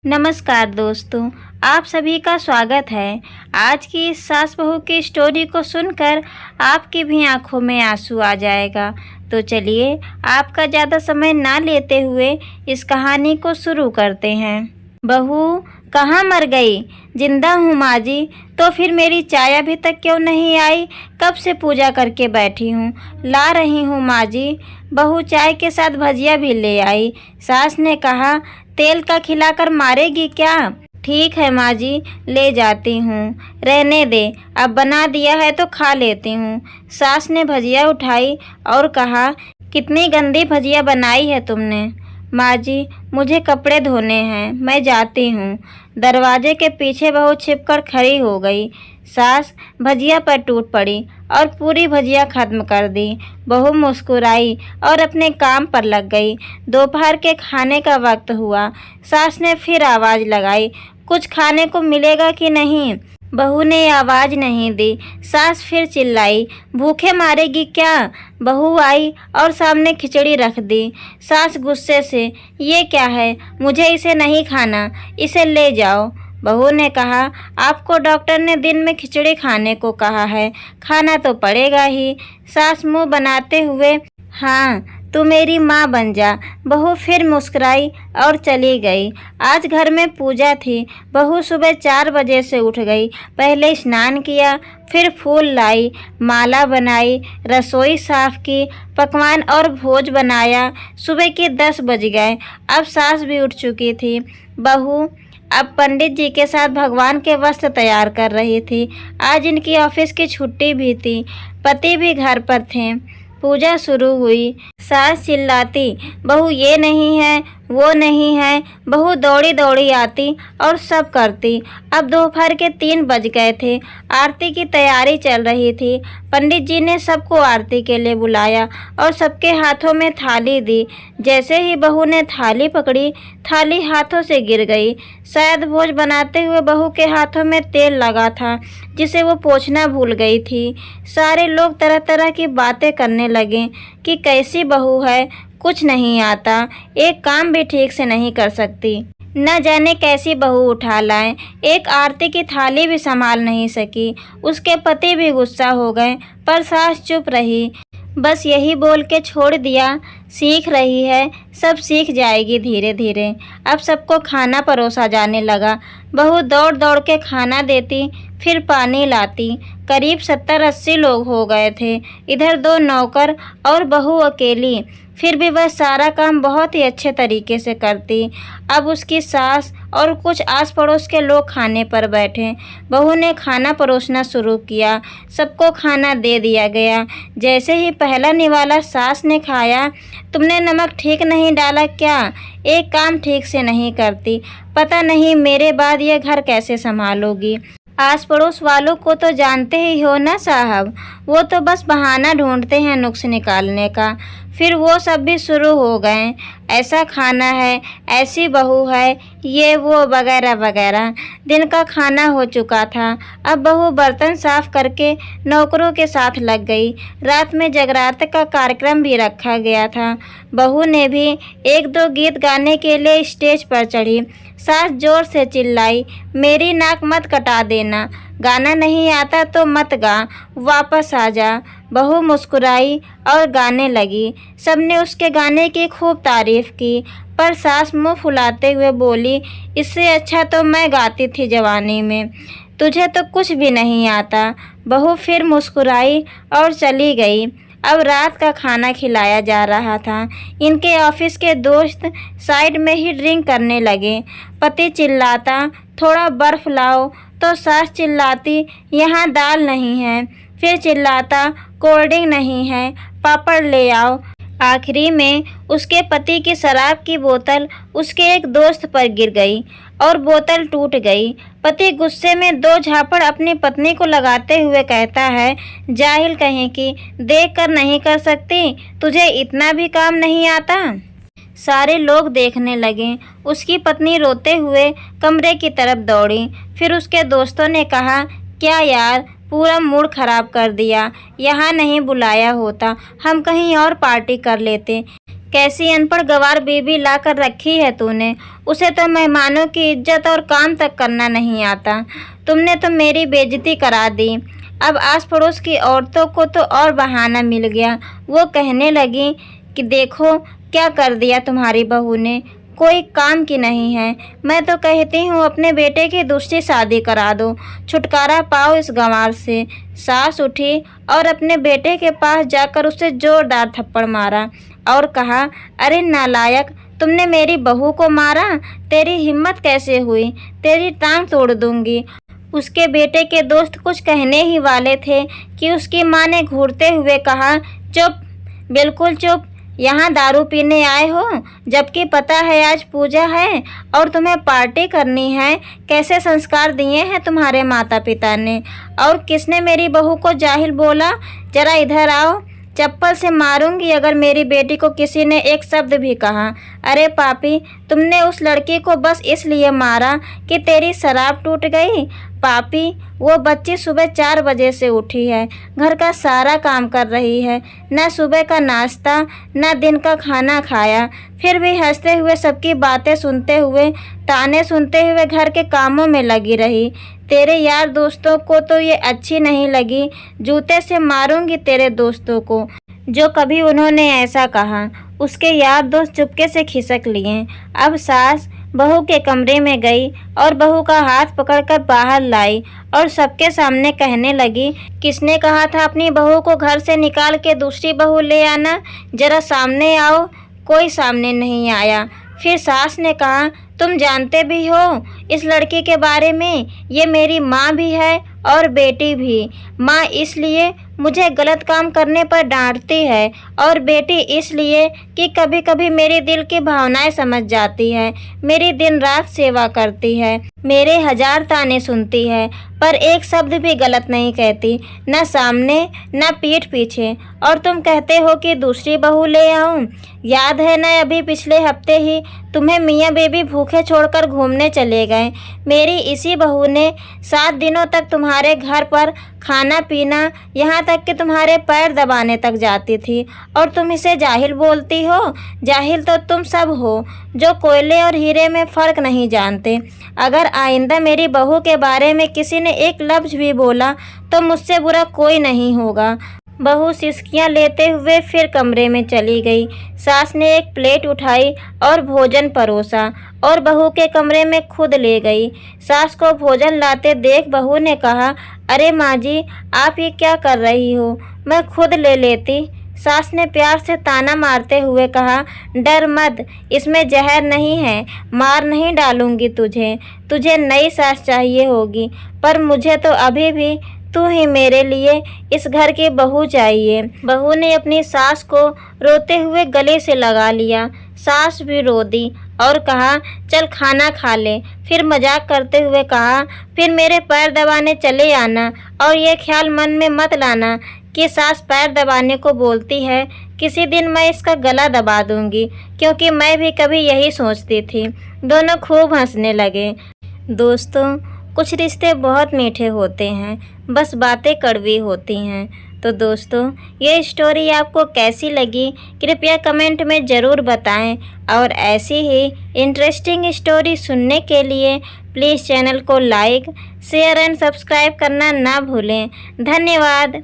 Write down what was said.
नमस्कार दोस्तों, आप सभी का स्वागत है। आज की इस सास बहू की स्टोरी को सुनकर आपकी भी आंखों में आंसू आ जाएगा। तो चलिए आपका ज़्यादा समय ना लेते हुए इस कहानी को शुरू करते हैं। बहू कहाँ मर गई? जिंदा हूँ माँ जी। तो फिर मेरी चाय अभी तक क्यों नहीं आई? कब से पूजा करके बैठी हूँ, ला रही हूँ माँ जी। बहू चाय के साथ भजिया भी ले आई। सास ने कहा, तेल का खिलाकर मारेगी क्या? ठीक है माँ जी, ले जाती हूँ। रहने दे, अब बना दिया है तो खा लेती हूँ। सास ने भजिया उठाई और कहा, कितनी गंदी भजिया बनाई है तुमने। माँ जी, मुझे कपड़े धोने हैं, मैं जाती हूँ। दरवाजे के पीछे बहू छिपकर खड़ी हो गई। सास भजिया पर टूट पड़ी और पूरी भजिया खत्म कर दी। बहू मुस्कुराई और अपने काम पर लग गई। दोपहर के खाने का वक्त हुआ। सास ने फिर आवाज़ लगाई, कुछ खाने को मिलेगा कि नहीं? बहू ने आवाज़ नहीं दी। सास फिर चिल्लाई, भूखे मारेगी क्या? बहू आई और सामने खिचड़ी रख दी। सास गुस्से से, ये क्या है? मुझे इसे नहीं खाना, इसे ले जाओ। बहू ने कहा, आपको डॉक्टर ने दिन में खिचड़ी खाने को कहा है, खाना तो पड़ेगा ही। सास मुंह बनाते हुए, हाँ तू मेरी माँ बन जा। बहू फिर मुस्कुराई और चली गई। आज घर में पूजा थी। बहू सुबह 4 बजे से उठ गई। पहले स्नान किया, फिर फूल लाई, माला बनाई, रसोई साफ की, पकवान और भोज बनाया। सुबह के 10 बज गए। अब सास भी उठ चुकी थी। बहू अब पंडित जी के साथ भगवान के वस्त्र तैयार कर रही थी। आज इनकी ऑफिस की छुट्टी भी थी। पति भी घर पर थे। पूजा शुरू हुई। सास चिल्लाती, बहू ये नहीं है, वो नहीं है। बहू दौड़ी दौड़ी आती और सब करती। अब दोपहर के 3 बज गए थे। आरती की तैयारी चल रही थी। पंडित जी ने सबको आरती के लिए बुलाया और सबके हाथों में थाली दी। जैसे ही बहू ने थाली पकड़ी, थाली हाथों से गिर गई। शायद भोज बनाते हुए बहू के हाथों में तेल लगा था, जिसे वो पोंछना भूल गई थी। सारे लोग तरह तरह की बातें करने लगे कि कैसी बहू है, कुछ नहीं आता, एक काम भी ठीक से नहीं कर सकती, न जाने कैसी बहू उठा लाएं, एक आरती की थाली भी संभाल नहीं सकी। उसके पति भी गुस्सा हो गए, पर सास चुप रही। बस यही बोल के छोड़ दिया, सीख रही है, सब सीख जाएगी धीरे धीरे। अब सबको खाना परोसा जाने लगा। बहू दौड़ दौड़ के खाना देती, फिर पानी लाती। करीब 70-80 लोग हो गए थे। इधर 2 नौकर और बहू अकेली। फिर भी वह सारा काम बहुत ही अच्छे तरीके से करती। अब उसकी सास और कुछ आस पड़ोस के लोग खाने पर बैठे। बहू ने खाना परोसना शुरू किया। सबको खाना दे दिया गया। जैसे ही पहला निवाला सास ने खाया, तुमने नमक ठीक नहीं डाला क्या? एक काम ठीक से नहीं करती, पता नहीं मेरे बाद यह घर कैसे संभालोगी। आस पड़ोस वालों को तो जानते ही हो ना साहब, वो तो बस बहाना ढूंढते हैं नुक्स निकालने का। फिर वो सब भी शुरू हो गए, ऐसा खाना है, ऐसी बहू है, ये वो वगैरह वगैरह। दिन का खाना हो चुका था। अब बहू बर्तन साफ करके नौकरों के साथ लग गई। रात में जगराते का कार्यक्रम भी रखा गया था। बहू ने भी 1-2 गीत गाने के लिए स्टेज पर चढ़ी। सास जोर से चिल्लाई, मेरी नाक मत कटा देना, गाना नहीं आता तो मत गा, वापस आ जा। बहू मुस्कुराई और गाने लगी। सबने उसके गाने की खूब तारीफ की, पर सास मुंह फुलाते हुए बोली, इससे अच्छा तो मैं गाती थी जवानी में, तुझे तो कुछ भी नहीं आता। बहू फिर मुस्कुराई और चली गई। अब रात का खाना खिलाया जा रहा था। इनके ऑफिस के दोस्त साइड में ही ड्रिंक करने लगे। पति चिल्लाता, थोड़ा बर्फ लाओ, तो सास चिल्लाती, यहाँ दाल नहीं है। फिर चिल्लाता, कोल्ड ड्रिंक नहीं है, पापड़ ले आओ। आखिरी में उसके पति की शराब की बोतल उसके एक दोस्त पर गिर गई और बोतल टूट गई। पति गुस्से में 2 झापड़ अपनी पत्नी को लगाते हुए कहता है, जाहिल कहीं की, देख कर नहीं कर सकती, तुझे इतना भी काम नहीं आता। सारे लोग देखने लगे। उसकी पत्नी रोते हुए कमरे की तरफ दौड़ी। फिर उसके दोस्तों ने कहा, क्या यार, पूरा मूड खराब कर दिया, यहाँ नहीं बुलाया होता, हम कहीं और पार्टी कर लेते। कैसी अनपढ़ गंवार बीवी ला कर रखी है तूने। उसे तो मेहमानों की इज्जत और काम तक करना नहीं आता। तुमने तो मेरी बेइज्जती करा दी। अब आस पड़ोस की औरतों को तो और बहाना मिल गया। वो कहने लगी कि देखो क्या कर दिया तुम्हारी बहू ने, कोई काम की नहीं है। मैं तो कहती हूँ अपने बेटे की दूसरी शादी करा दो, छुटकारा पाओ इस गंवार से। सास उठी और अपने बेटे के पास जाकर उसे जोरदार थप्पड़ मारा और कहा, अरे नालायक, तुमने मेरी बहू को मारा? तेरी हिम्मत कैसे हुई? तेरी टांग तोड़ दूंगी। उसके बेटे के दोस्त कुछ कहने ही वाले थे कि उसकी माँ ने घूरते हुए कहा, चुप, बिल्कुल चुप। यहाँ दारू पीने आए हो, जबकि पता है आज पूजा है और तुम्हें पार्टी करनी है। कैसे संस्कार दिए हैं तुम्हारे माता पिता ने? और किसने मेरी बहू को जाहिल बोला? जरा इधर आओ, चप्पल से मारूंगी अगर मेरी बेटी को किसी ने एक शब्द भी कहा। अरे पापी, तुमने उस लड़की को बस इसलिए मारा कि तेरी शराब टूट गई। पापी, वो बच्ची सुबह 4 बजे से उठी है, घर का सारा काम कर रही है, न सुबह का नाश्ता न दिन का खाना खाया, फिर भी हंसते हुए सबकी बातें सुनते हुए, ताने सुनते हुए घर के कामों में लगी रही। तेरे यार दोस्तों को तो ये अच्छी नहीं लगी। जूते से मारूंगी तेरे दोस्तों को जो कभी उन्होंने ऐसा कहा। उसके यार दोस्त चुपके से खिसक लिए। अब सास बहू के कमरे में गई और बहू का हाथ पकड़कर बाहर लाई और सबके सामने कहने लगी, किसने कहा था अपनी बहू को घर से निकाल के दूसरी बहू ले आना? जरा सामने आओ। कोई सामने नहीं आया। फिर सास ने कहा, तुम जानते भी हो इस लड़की के बारे में? ये मेरी माँ भी है और बेटी भी। माँ इसलिए मुझे गलत काम करने पर डांटती है और बेटी इसलिए कि कभी कभी मेरे दिल की भावनाएं समझ जाती है, मेरी दिन रात सेवा करती है, मेरे 1000 ताने सुनती है, पर एक शब्द भी गलत नहीं कहती, न सामने न पीठ पीछे। और तुम कहते हो कि दूसरी बहू ले आऊं? याद है न अभी पिछले हफ्ते ही तुम्हें मियाँ बेबी भूखे छोड़कर घूमने चले गए। मेरी इसी बहू ने 7 दिनों तक तुम्हारे घर पर खाना पीना, यहाँ तक कि तुम्हारे पैर दबाने तक जाती थी, और तुम इसे जाहिल बोलती हो? जाहिल तो तुम सब हो जो कोयले और हीरे में फ़र्क नहीं जानते। अगर आइंदा मेरी बहू के बारे में किसी ने एक लफ्ज़ भी बोला तो मुझसे बुरा कोई नहीं होगा। बहू सिसकियां लेते हुए फिर कमरे में चली गई। सास ने एक प्लेट उठाई और भोजन परोसा और बहू के कमरे में खुद ले गई। सास को भोजन लाते देख बहू ने कहा, अरे माँ जी, आप ये क्या कर रही हो? मैं खुद ले लेती। सास ने प्यार से ताना मारते हुए कहा, डर मत, इसमें जहर नहीं है, मार नहीं डालूंगी तुझे। तुझे नई सास चाहिए होगी, पर मुझे तो अभी भी तू ही मेरे लिए इस घर की बहू चाहिए। बहू ने अपनी सास को रोते हुए गले से लगा लिया। सास भी रो दी और कहा, चल खाना खा ले। फिर मजाक करते हुए कहा, फिर मेरे पैर दबाने चले आना, और ये ख्याल मन में मत लाना कि सास पैर दबाने को बोलती है। किसी दिन मैं इसका गला दबा दूंगी, क्योंकि मैं भी कभी यही सोचती थी। दोनों खूब हंसने लगे। दोस्तों, कुछ रिश्ते बहुत मीठे होते हैं, बस बातें कड़वी होती हैं। तो दोस्तों, ये स्टोरी आपको कैसी लगी कृपया कमेंट में ज़रूर बताएं, और ऐसी ही इंटरेस्टिंग स्टोरी सुनने के लिए प्लीज़ चैनल को लाइक, शेयर एंड सब्सक्राइब करना ना भूलें। धन्यवाद।